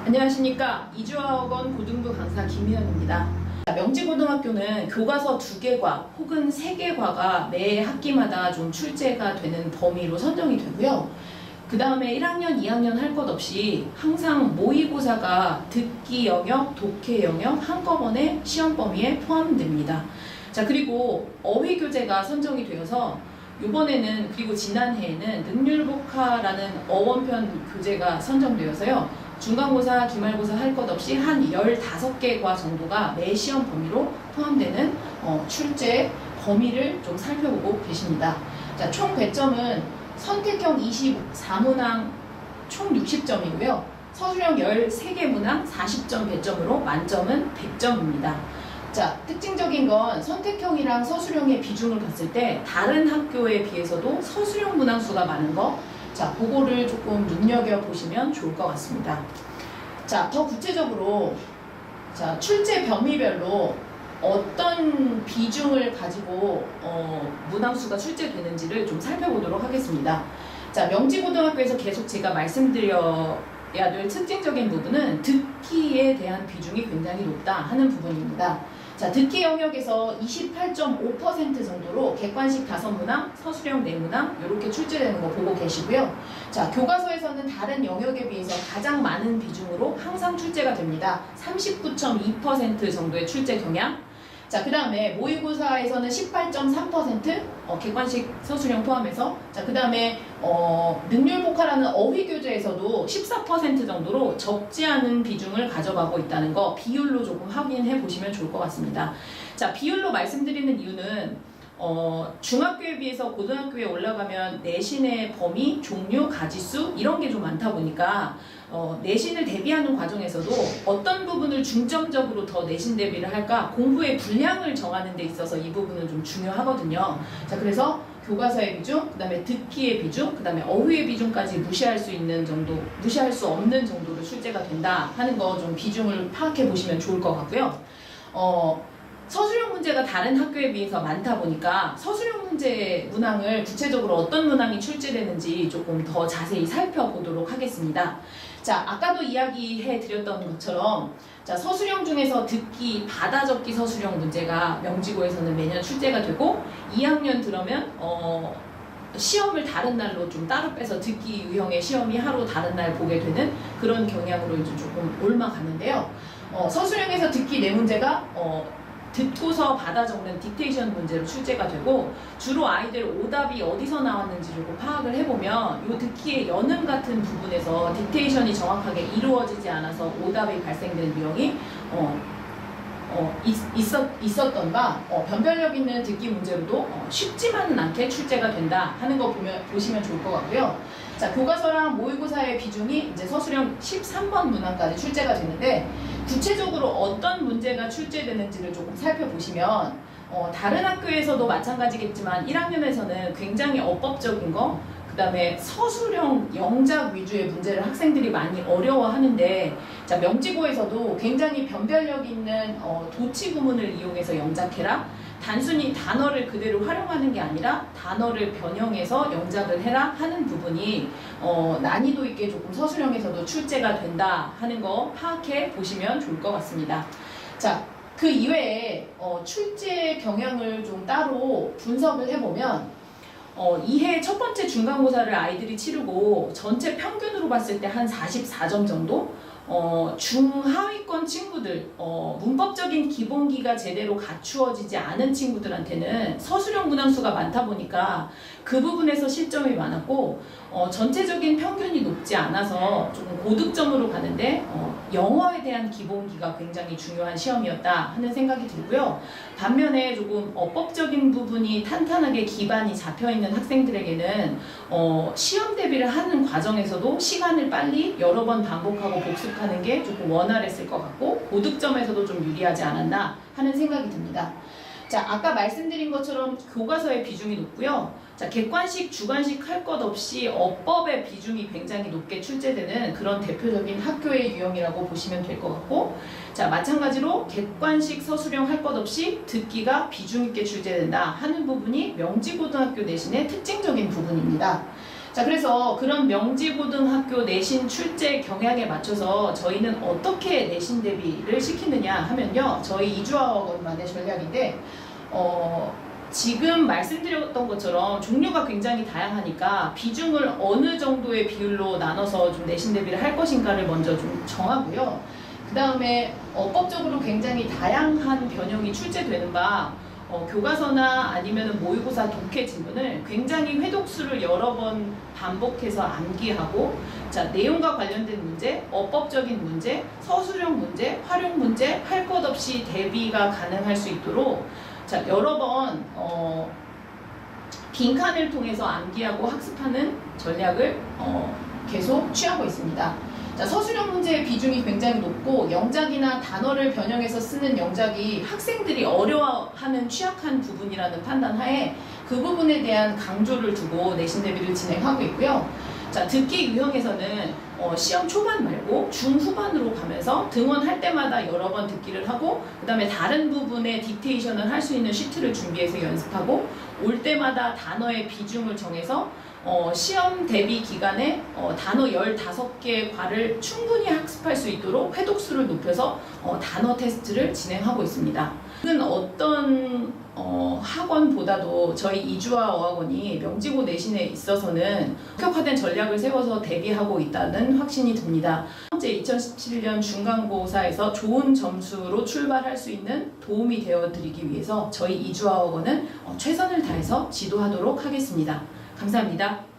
안녕하십니까. 이주학원 고등부 강사 김희연입니다. 명지고등학교는 교과서 2개과 혹은 3개과가 매 학기마다 좀 출제가 되는 범위로 선정이 되고요. 그 다음에 1학년, 2학년 할 것 없이 항상 모의고사가 듣기 영역, 독해 영역 한꺼번에 시험 범위에 포함됩니다. 자, 그리고 어휘 교재가 선정이 되어서 이번에는, 그리고 지난해에는 능률복화라는 어원편 교재가 선정되어서요. 중간고사, 기말고사 할 것 없이 한 15개 과 정도가 매 시험 범위로 포함되는 출제 범위를 좀 살펴보고 계십니다. 자, 총 배점은 선택형 24문항 총 60점이고요. 서술형 13개 문항 40점 배점으로 만점은 100점입니다. 자, 특징적인 건 선택형이랑 서술형의 비중을 봤을 때 다른 학교에 비해서도 서술형 문항 수가 많은 거, 자, 그거를 조금 눈여겨보시면 좋을 것 같습니다. 자, 더 구체적으로, 자, 출제 범위별로 어떤 비중을 가지고 문항 수가 출제되는지를 좀 살펴보도록 하겠습니다. 자, 명지고등학교에서 계속 제가 말씀드려야 될 특징적인 부분은 듣기에 대한 비중이 굉장히 높다 하는 부분입니다. 자, 듣기 영역에서 28.5% 정도로 객관식 5문항, 서술형 4문항 이렇게 출제되는 거 보고 계시고요. 자, 교과서에서는 다른 영역에 비해서 가장 많은 비중으로 항상 출제가 됩니다. 39.2% 정도의 출제 경향. 자, 그 다음에 모의고사에서는 18.3%, 객관식 서술형 포함해서. 자, 그 다음에 능률복화라는 어휘교재에서도 14% 정도로 적지 않은 비중을 가져가고 있다는 거 비율로 조금 확인해 보시면 좋을 것 같습니다. 자, 비율로 말씀드리는 이유는 중학교에 비해서 고등학교에 올라가면 내신의 범위, 종류, 가지수 이런 게 좀 많다 보니까 내신을 대비하는 과정에서도 어떤 부분을 중점적으로 더 내신 대비를 할까, 공부의 분량을 정하는 데 있어서 이 부분은 좀 중요하거든요. 자, 그래서 교과서의 비중, 그 다음에 듣기의 비중, 그 다음에 어휘의 비중까지 무시할 수 있는 정도, 무시할 수 없는 정도로 출제가 된다 하는 거 좀 비중을 파악해 보시면 좋을 것 같고요. 서술형 문제가 다른 학교에 비해서 많다 보니까 서술형 문제 문항을 구체적으로 어떤 문항이 출제되는지 조금 더 자세히 살펴보도록 하겠습니다. 자, 아까도 이야기해 드렸던 것처럼, 자, 서술형 중에서 듣기 받아적기 서술형 문제가 명지고에서는 매년 출제가 되고 2학년 들어면 시험을 다른 날로 좀 따로 빼서 듣기 유형의 시험이 하루 다른 날 보게 되는 그런 경향으로 이제 조금 옮아가는데요. 서술형에서 듣기 4문제가 듣고서 받아 적는 딕테이션 문제로 출제가 되고, 주로 아이들 오답이 어디서 나왔는지 조금 파악을 해보면 이 듣기의 연음 같은 부분에서 딕테이션이 정확하게 이루어지지 않아서 오답이 발생되는 유형이 있었던 바 변별력 있는 듣기 문제로도 쉽지만은 않게 출제가 된다 하는 거 보시면 좋을 것 같고요. 자, 교과서랑 모의고사의 비중이 이제 서술형 13번 문항까지 출제가 되는데, 구체적으로 어떤 문제가 출제되는지를 조금 살펴보시면 다른 학교에서도 마찬가지겠지만 1학년에서는 굉장히 어법적인 거, 그 다음에 서술형 영작 위주의 문제를 학생들이 많이 어려워하는데, 자, 명지고에서도 굉장히 변별력 있는 도치 구문을 이용해서 영작해라, 단순히 단어를 그대로 활용하는 게 아니라 단어를 변형해서 영작을 해라 하는 부분이 난이도 있게 조금 서술형에서도 출제가 된다 하는 거 파악해 보시면 좋을 것 같습니다. 자, 그 이외에 출제 경향을 좀 따로 분석을 해보면, 이해 첫 번째 중간고사를 아이들이 치르고 전체 평균으로 봤을 때 한 44점 정도? 중하위권 친구들, 문법적인 기본기가 제대로 갖추어지지 않은 친구들한테는 서술형 문항수가 많다 보니까 그 부분에서 실점이 많았고, 전체적인 평균이 높지 않아서 조금 고득점으로 가는데 영어에 대한 기본기가 굉장히 중요한 시험이었다 하는 생각이 들고요. 반면에 조금 어법적인 부분이 탄탄하게 기반이 잡혀있는 학생들에게는 시험 대비를 하는 과정에서도 시간을 빨리 여러 번 반복하고 복습하는 게 조금 원활했을 것 같고, 고득점에서도 좀 유리하지 않았나 하는 생각이 듭니다. 자, 아까 말씀드린 것처럼 교과서의 비중이 높고요. 자, 객관식, 주관식 할 것 없이 어법의 비중이 굉장히 높게 출제되는 그런 대표적인 학교의 유형이라고 보시면 될 것 같고, 자, 마찬가지로 객관식 서술형 할 것 없이 듣기가 비중 있게 출제된다 하는 부분이 명지고등학교 내신의 특징적인 부분입니다. 자, 그래서 그런 명지고등학교 내신 출제 경향에 맞춰서 저희는 어떻게 내신 대비를 시키느냐 하면요. 저희 이주학원만의 전략인데 지금 말씀드렸던 것처럼 종류가 굉장히 다양하니까 비중을 어느 정도의 비율로 나눠서 좀 내신 대비를 할 것인가를 먼저 좀 정하고요. 그 다음에 법적으로 굉장히 다양한 변형이 출제되는 바 교과서나 아니면 모의고사 독해 지문을 굉장히 회독수를 여러 번 반복해서 암기하고 자, 내용과 관련된 문제, 어법적인 문제, 서술형 문제, 활용 문제 할 것 없이 대비가 가능할 수 있도록 자, 여러 번 빈칸을 통해서 암기하고 학습하는 전략을 계속 취하고 있습니다. 자, 서술형 문제의 비중이 굉장히 높고 영작이나 단어를 변형해서 쓰는 영작이 학생들이 어려워하는 취약한 부분이라는 판단 하에 그 부분에 대한 강조를 두고 내신 대비를 진행하고 있고요. 자, 듣기 유형에서는 시험 초반 말고 중후반으로 가면서 등원할 때마다 여러 번 듣기를 하고 그 다음에 다른 부분에 딕테이션을 할 수 있는 시트를 준비해서 연습하고 올 때마다 단어의 비중을 정해서 시험 대비 기간에 단어 15개 과를 충분히 학습할 수 있도록 회독수를 높여서 단어 테스트를 진행하고 있습니다. 어떤 학원보다도 저희 이주아 어학원이 명지고 내신에 있어서는 본격화된 전략을 세워서 대비하고 있다는 확신이 듭니다. 현재 2017년 중간고사에서 좋은 점수로 출발할 수 있는 도움이 되어드리기 위해서 저희 이주아 어학원은 최선을 다해서 지도하도록 하겠습니다. 감사합니다.